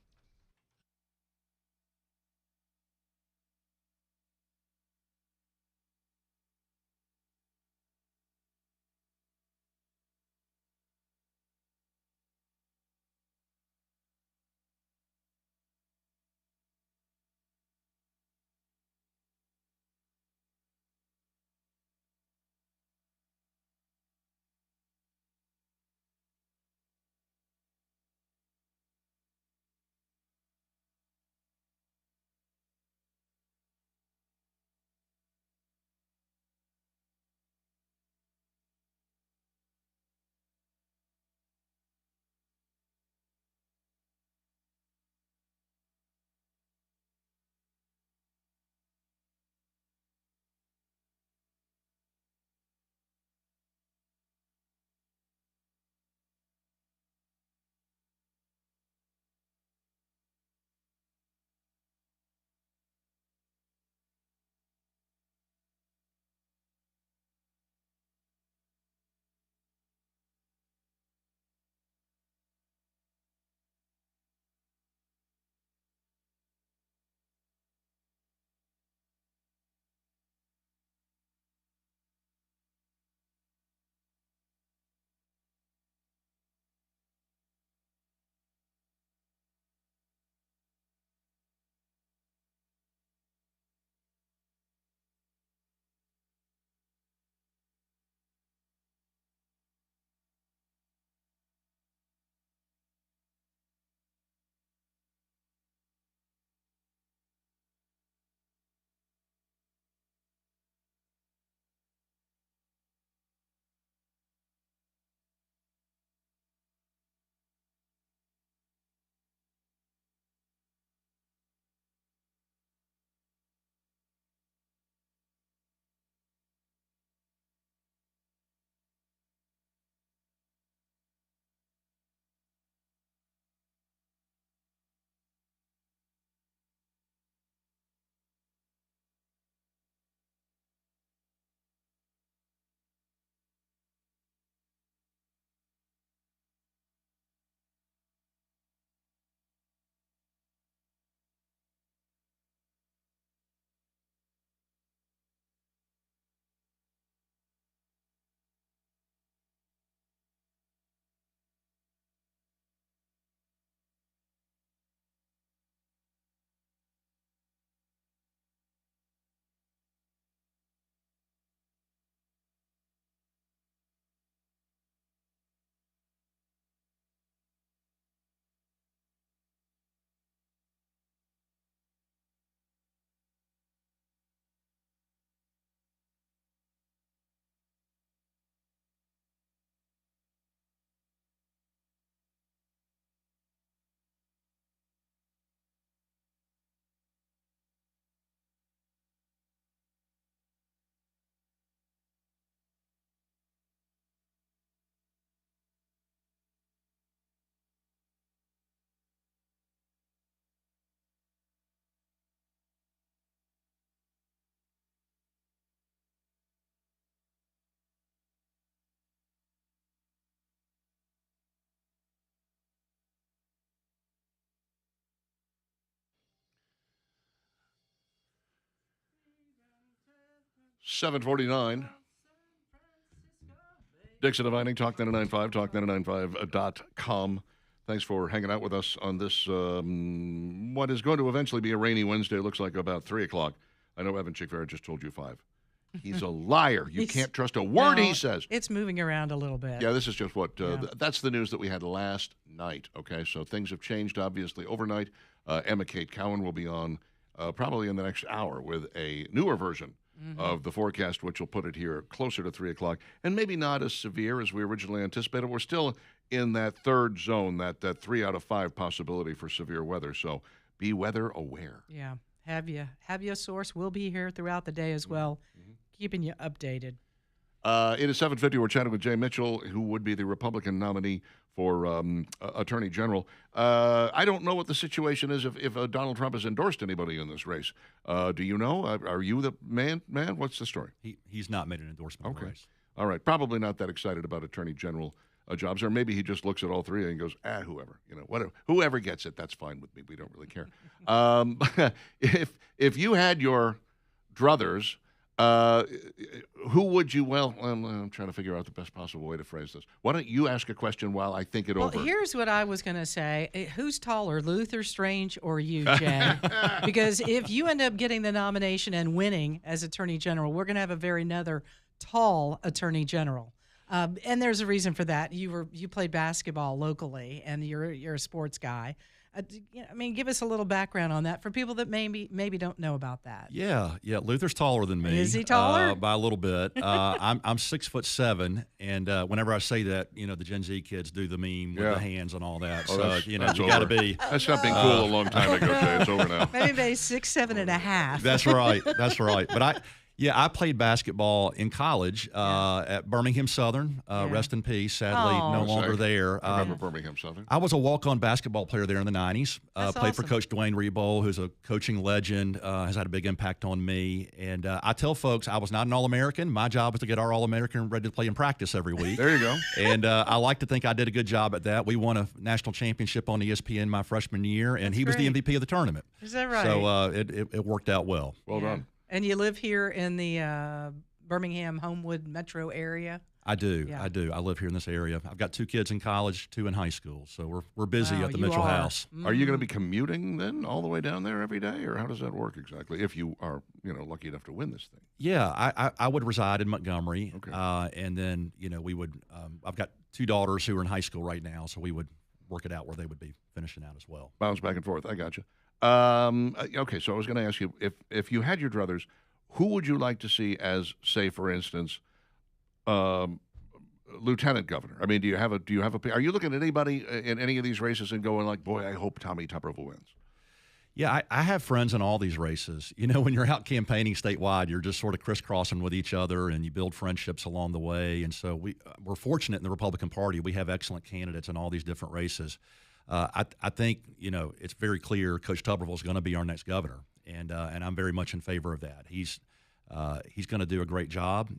Speaker 1: 7:49. Dixon and Vining, Talk 99.5, talk995.com. Thanks for hanging out with us on this, what is going to eventually be a rainy Wednesday. It looks like about 3 o'clock. I know Evan Chickfair just told you 5. He's a liar. You can't trust a word he says.
Speaker 2: It's moving around a little bit.
Speaker 1: Yeah, this is just what, that's the news that we had last night, okay? So things have changed, obviously, overnight. Emma Kate Cowan will be on probably in the next hour with a newer version of the forecast, which will put it here closer to 3 o'clock, and maybe not as severe as we originally anticipated. We're still in that third zone, that 3 out of 5 possibility for severe weather, so be weather aware.
Speaker 2: Yeah. Have you a source? We'll be here throughout the day as well, keeping you updated.
Speaker 1: It is 7:50. We're chatting with Jay Mitchell, who would be the Republican nominee for Attorney General. I don't know what the situation is if Donald Trump has endorsed anybody in this race. Do you know? Are you the man? What's the story?
Speaker 5: He's not made an endorsement.
Speaker 1: Okay.
Speaker 5: In the race.
Speaker 1: All right. Probably not that excited about Attorney General jobs, or maybe he just looks at all three and goes, whoever, whatever, whoever gets it, that's fine with me. We don't really care. If you had your druthers, who would you? Well, I'm trying to figure out the best possible way to phrase this. Why don't you ask a question while I think it over?
Speaker 2: Well, here's what I was going to say. Who's taller, Luther Strange or you, Jay? Because if you end up getting the nomination and winning as Attorney General, we're going to have another tall Attorney General. And there's a reason for that. You played basketball locally, and you're a sports guy. Give us a little background on that for people that maybe don't know about that.
Speaker 5: Yeah. Luther's taller than me.
Speaker 2: Is he taller?
Speaker 5: By a little bit. I'm 6'7", and whenever I say that, the Gen Z kids do the meme with the hands and all that. You got to be.
Speaker 1: That's not been cool a long time ago, Jay. It's over now.
Speaker 2: Maybe 6'7.5".
Speaker 5: That's right. But I played basketball in college at Birmingham Southern. Rest in peace. Sadly, no longer there.
Speaker 1: I remember Birmingham Southern.
Speaker 5: I was a walk-on basketball player there in the 90s. Played for Coach Dwayne Rebold, who's a coaching legend, has had a big impact on me. And I tell folks I was not an All-American. My job was to get our All-American ready to play in practice every week.
Speaker 1: There you go.
Speaker 5: And I like to think I did a good job at that. We won a national championship on ESPN my freshman year, and he was the MVP of the tournament.
Speaker 2: Is that right?
Speaker 5: So it worked out well.
Speaker 1: Well done.
Speaker 2: And you live here in the Birmingham, Homewood metro area?
Speaker 5: I do.
Speaker 2: Yeah.
Speaker 5: I do. I live here in this area. I've got 2 kids in college, 2 in high school. So we're busy
Speaker 2: Wow,
Speaker 5: at the
Speaker 2: you
Speaker 5: Mitchell
Speaker 2: are.
Speaker 5: house.
Speaker 1: Are you going to be commuting then all the way down there every day, or how does that work exactly? If you are, lucky enough to win this thing.
Speaker 5: Yeah, I would reside in Montgomery.
Speaker 1: Okay.
Speaker 5: And then, we would, I've got 2 daughters who are in high school right now, so we would work it out where they would be finishing out as well.
Speaker 1: Bounce back and forth. I got you. Okay, so I was going to ask you, if you had your druthers, who would you like to see as, say, for instance, lieutenant governor? I mean, do you have a? Are you looking at anybody in any of these races and going like, boy, I hope Tommy Tuberville wins?
Speaker 5: Yeah, I have friends in all these races. When you're out campaigning statewide, you're just sort of crisscrossing with each other, and you build friendships along the way. And so we're fortunate in the Republican Party. We have excellent candidates in all these different races. I think it's very clear Coach Tuberville is going to be our next governor, and I'm very much in favor of that. He's going to do a great job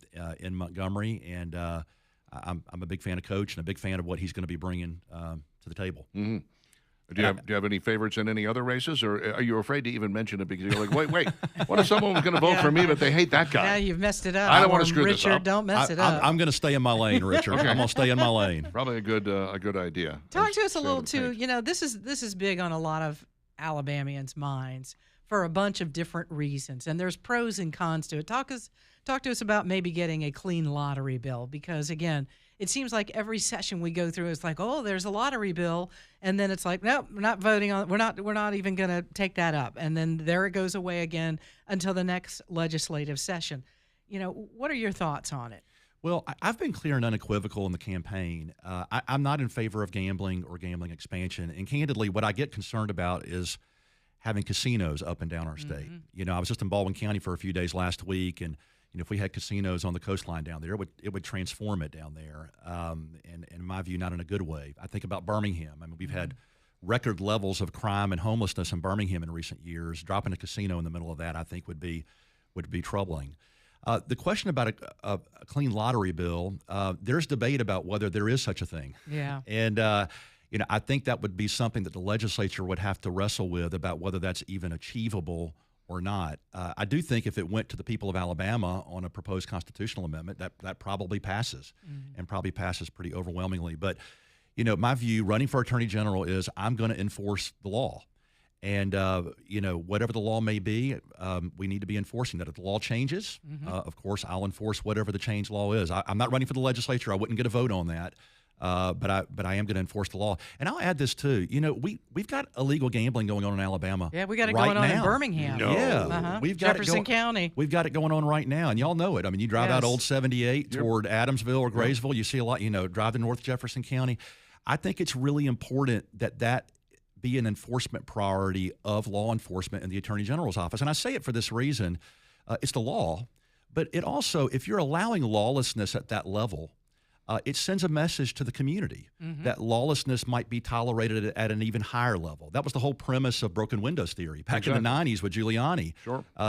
Speaker 5: in Montgomery, and I'm a big fan of Coach and a big fan of what he's going to be bringing to the table.
Speaker 1: Mm-hmm. Do you have any favorites in any other races, or are you afraid to even mention it because you're like, wait, what if someone was going to vote for me but they hate that guy?
Speaker 2: Now you've messed it up.
Speaker 1: I don't want to screw
Speaker 2: Richard,
Speaker 1: this up.
Speaker 2: don't mess it up.
Speaker 5: I'm going to stay in my lane, Richard.
Speaker 1: Okay.
Speaker 5: I'm going to stay in my lane.
Speaker 1: Probably a good idea.
Speaker 2: Talk to us a little too. This is big on a lot of Alabamians' minds for a bunch of different reasons, and there's pros and cons to it. Talk to us about maybe getting a clean lottery bill, because again, it seems like every session we go through, it's like, oh, there's a lottery bill, and then it's like, nope, we're not voting on. We're not even going to take that up, and then there it goes away again until the next legislative session. What are your thoughts on it?
Speaker 5: Well, I've been clear and unequivocal in the campaign. I'm not in favor of gambling or gambling expansion, and candidly, what I get concerned about is having casinos up and down our state. I was just in Baldwin County for a few days last week, and if we had casinos on the coastline down there, it would transform it down there. And in my view, not in a good way. I think about Birmingham. I mean, we've had record levels of crime and homelessness in Birmingham in recent years. Dropping a casino in the middle of that, I think, would be troubling. The question about a clean lottery bill, there's debate about whether there is such a thing.
Speaker 2: Yeah.
Speaker 5: And I think that would be something that the legislature would have to wrestle with about whether that's even achievable or not. I do think if it went to the people of Alabama on a proposed constitutional amendment, that probably passes, and probably passes pretty overwhelmingly. But, you know, my view running for Attorney General is I'm going to enforce the law. And, you know, whatever the law may be, we need to be enforcing that. If the law changes, of course, I'll enforce whatever the change law is. I'm not running for the legislature. I wouldn't get a vote on that. But I am going to enforce the law. And I'll add this, too. You know, we've got illegal gambling going on in Alabama.
Speaker 2: Yeah, we got it
Speaker 5: right
Speaker 2: going on
Speaker 5: now.
Speaker 2: in Birmingham.
Speaker 1: No.
Speaker 5: Yeah. We've got
Speaker 2: Jefferson County.
Speaker 5: We've got it going on right now. And y'all know it. I mean, you drive out
Speaker 2: Yes.
Speaker 5: Old 78 toward Adamsville or Graysville, you see a lot, you know, drive to North Jefferson County. I think it's really important that be an enforcement priority of law enforcement and the Attorney General's office. And I say it for this reason. It's the law, but it also, if you're allowing lawlessness at that level, it sends a message to the community that lawlessness might be tolerated at an even higher level. That was the whole premise of broken windows theory back in the 90s with Giuliani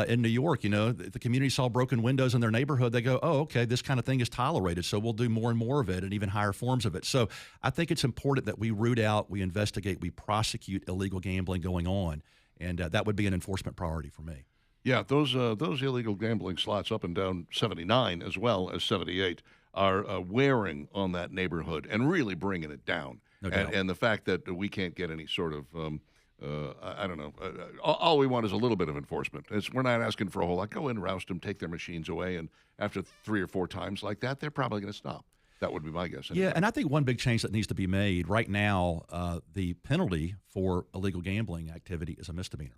Speaker 5: in New York. You know, the community saw broken windows in their neighborhood. They go, oh, okay, this kind of thing is tolerated, so we'll do more and more of it and even higher forms of it. So I think it's important that we root out, we investigate, we prosecute illegal gambling going on, and that would be an enforcement priority for me.
Speaker 1: Yeah, those illegal gambling slots up and down 79 as well as 78 are wearing on that neighborhood and really bringing it down.
Speaker 5: No doubt.
Speaker 1: And the fact that we can't get any sort of, I don't know, all we want is a little bit of enforcement. We're not asking for a whole lot. Go in, roust them, take their machines away, and after 3 or 4 times like that, they're probably going to stop. That would be my guess. Anyway.
Speaker 5: Yeah, and I think one big change that needs to be made right now, the penalty for illegal gambling activity is a misdemeanor.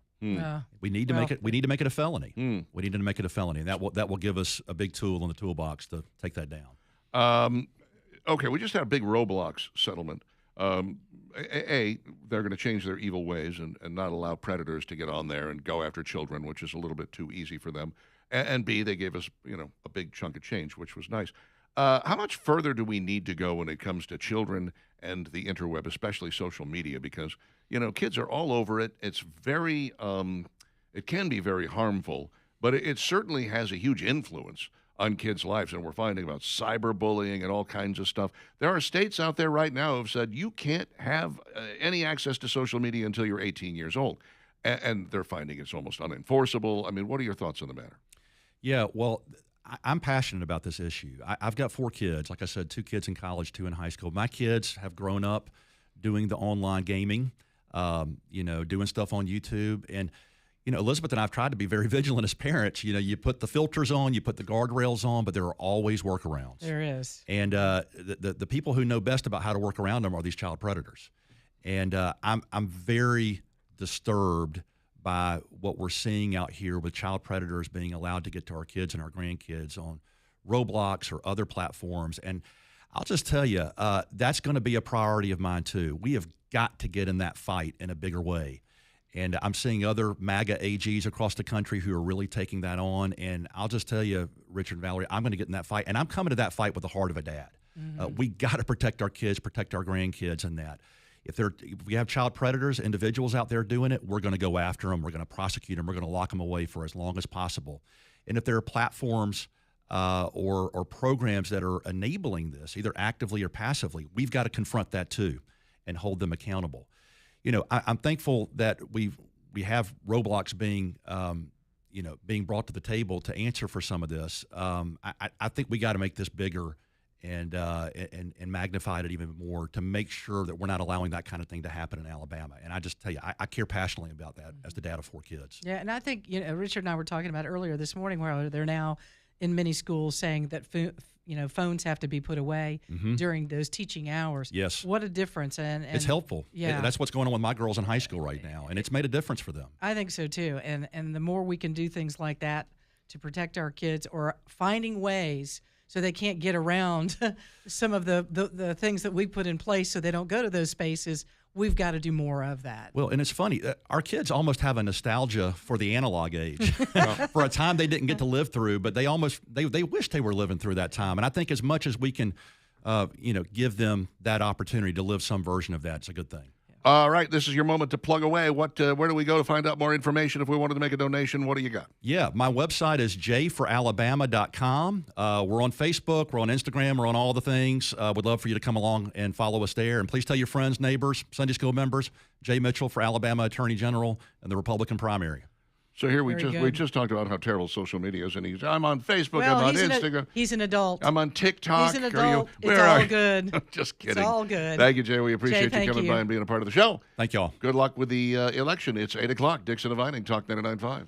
Speaker 5: We need to make it. We need to make it a felony. We need to make it a felony, and that will give us a big tool in the toolbox to take that down.
Speaker 1: Okay, we just had a big Roblox settlement. They're going to change their evil ways and not allow predators to get on there and go after children, which is a little bit too easy for them. And B, they gave us, you know, a big chunk of change, which was nice. How much further do we need to go when it comes to children and the interweb, especially social media? Because, you know, kids are all over it. It's very, it can be very harmful, but it certainly has a huge influence on kids' lives. And we're finding about cyberbullying and all kinds of stuff. There are states out there right now who have said you can't have any access to social media until you're 18 years old. And they're finding it's almost unenforceable. I mean, what are your thoughts on the matter?
Speaker 5: Yeah, well, I'm passionate about this issue. I've got 4 kids. Like I said, 2 kids in college, 2 in high school. My kids have grown up doing the online gaming, you know, doing stuff on YouTube. And, you know, Elizabeth and I have tried to be very vigilant as parents. You know, you put the filters on, you put the guardrails on, but there are always workarounds.
Speaker 2: There is.
Speaker 5: And the people who know best about how to work around them are these child predators. And I'm very disturbed by what we're seeing out here with child predators being allowed to get to our kids and our grandkids on Roblox or other platforms. And I'll just tell you, that's going to be a priority of mine too. We have got to get in that fight in a bigger way. And I'm seeing other MAGA AGs across the country who are really taking that on. And I'll just tell you, Richard and Valerie, I'm going to get in that fight. And I'm coming to that fight with the heart of a dad. We got to protect our kids, protect our grandkids in that. If we have child predators, individuals out there doing it, we're going to go after them. We're going to prosecute them. We're going to lock them away for as long as possible. And if there are platforms or programs that are enabling this, either actively or passively, we've got to confront that too and hold them accountable. You know, I'm thankful that we have Roblox being, you know, being brought to the table to answer for some of this. I think we got to make this bigger and magnify it even more to make sure that we're not allowing that kind of thing to happen in Alabama. And I just tell you, I care passionately about that as the dad of 4 kids.
Speaker 2: Yeah, and I think, you know, Richard and I were talking about earlier this morning where they're now in many schools saying that phones have to be put away during those teaching hours.
Speaker 5: Yes.
Speaker 2: What a difference. And
Speaker 5: it's helpful.
Speaker 2: Yeah.
Speaker 5: That's what's going on with my girls in high school right now, and it's made a difference for them.
Speaker 2: I think so too. And the more we can do things like that to protect our kids or finding ways so they can't get around some of the things that we put in place so they don't go to those spaces, we've got to do more of that.
Speaker 5: Well, and it's funny, our kids almost have a nostalgia for the analog age, for a time they didn't get to live through, but they wish they were living through that time. And I think as much as we can, give them that opportunity to live some version of that, it's a good thing.
Speaker 1: All right, this is your moment to plug away. Where do we go to find out more information if we wanted to make a donation? What do you got?
Speaker 5: Yeah, my website is jforalabama.com. We're on Facebook, we're on Instagram, we're on all the things. Would love for you to come along and follow us there. And please tell your friends, neighbors, Sunday school members, Jay Mitchell for Alabama Attorney General and the Republican primary.
Speaker 1: So here we
Speaker 2: Very
Speaker 1: we
Speaker 2: good.
Speaker 1: just talked about how terrible social media is, and I'm on Facebook,
Speaker 2: Well,
Speaker 1: I'm on
Speaker 2: he's
Speaker 1: Instagram,
Speaker 2: he's an adult.
Speaker 1: I'm on TikTok.
Speaker 2: He's an
Speaker 1: Are you-
Speaker 2: adult.
Speaker 1: where
Speaker 2: It's
Speaker 1: are
Speaker 2: all
Speaker 1: you?
Speaker 2: good.
Speaker 1: I'm just kidding.
Speaker 2: It's all good.
Speaker 1: Thank you, Jay. We appreciate you
Speaker 2: thank
Speaker 1: coming
Speaker 2: you.
Speaker 1: by and being a part of the show.
Speaker 5: Thank y'all.
Speaker 1: Good luck with the election. It's 8 o'clock. Dixon and Vining, Talk 99.5.